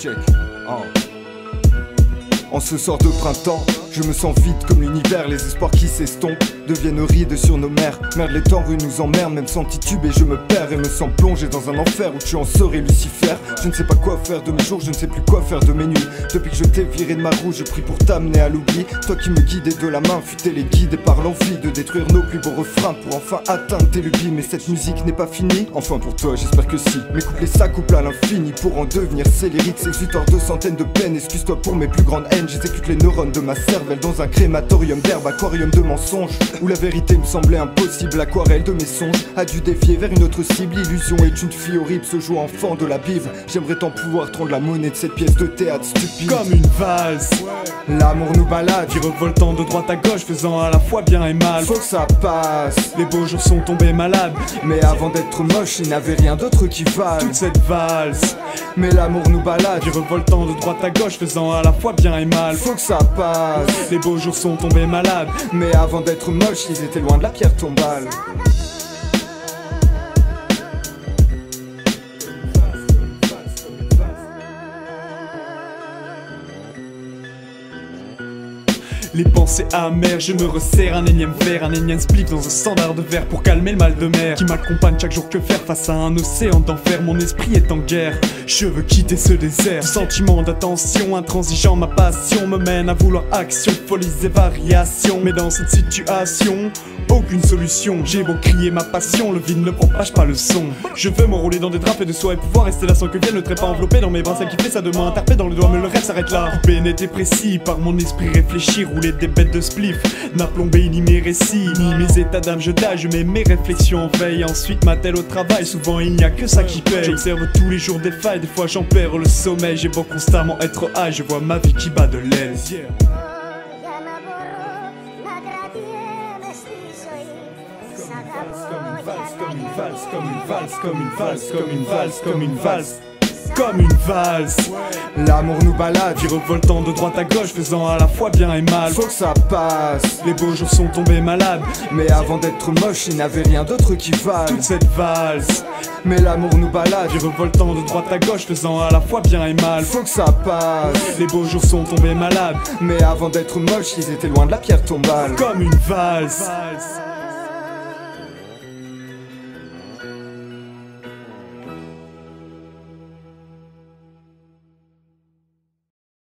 check. En ce soir de printemps, je me sens vide comme l'univers. Les espoirs qui s'estompent deviennent rides sur nos mers. Merde, les temps rues nous emmerdent, même sans tituber je me perds et me sens plongé dans un enfer où tu en serais Lucifer. Je ne sais pas quoi faire de mes jours, je ne sais plus quoi faire de mes nuits. Depuis que je t'ai viré de ma roue, je prie pour t'amener à l'oubli. Toi qui me guidais de la main, fut téléguidé par l'envie de détruire nos plus beaux refrains pour enfin atteindre tes lubies. Mais cette musique n'est pas finie, enfin pour toi j'espère que si. Mes couplets s'accouplent à l'infini pour en devenir ces lyriques exutoires de centaines de peines. Excuse-toi pour mes plus grandes haines, j'exécute les neurones de ma cervelle dans un crématorium d'herbe, aquarium de mensonges où la vérité me semblait impossible. Aquarelle de mes songes a dû dévier vers une autre cible. Illusion est une fille horrible, se joue enfant de la Bible. J'aimerais tant pouvoir te rendre la monnaie de cette pièce de théâtre stupide. Comme une valse, l'amour nous balade, virevoltant de droite à gauche, faisant à la fois bien et mal. Faut que ça passe, les beaux jours sont tombés malades, mais avant d'être moche, il n'avait rien d'autre qui vale. Toute cette valse, mais l'amour nous balade, virevoltant de droite à gauche, faisant à la fois bien et mal. Faut que ça passe, les beaux jours sont tombés malades, mais avant d'être moche, ils étaient loin de la pierre tombale. Les pensées amères, je me resserre un énième verre, un énième spliff dans un standard de verre pour calmer le mal de mer qui m'accompagne chaque jour. Que faire face à un océan d'enfer? Mon esprit est en guerre, je veux quitter ce désert. Ce sentiment d'attention intransigeant, ma passion me mène à vouloir action, folies et variations. Mais dans cette situation, aucune solution. J'ai beau crier ma passion, le vide ne propage pas le son. Je veux m'enrouler dans des draps et de soie et pouvoir rester là sans que vienne le trépas enveloppé dans mes bras. Celle qui fait ça de moi interpellé dans le doigt, mais le rêve s'arrête là. Coupé net et précis par mon esprit réfléchi, rouler des bêtes de spliff n'a plombé ni mes récits, ni mes états d'âme. Je daille, je mets mes réflexions en veille, ensuite m'attelle au travail. Souvent il n'y a que ça qui paye. J'observe tous les jours des failles, des fois j'en perds le sommeil. J'ai beau constamment être high, je vois ma vie qui bat de l'aile. Comme une valse, comme une valse, comme une valse, comme une valse, comme une valse. Comme une valse, l'amour nous balade, virevoltant de droite à gauche, faisant à la fois bien et mal. Faut que ça passe, les beaux jours sont tombés malades, mais avant d'être moche, il n'avait rien d'autre qui vale. Toute cette valse, mais l'amour nous balade, virevoltant de droite à gauche, faisant à la fois bien et mal. Faut que ça passe, les beaux jours sont tombés malades, mais avant d'être moche, ils étaient loin de la pierre tombale. Comme une valse.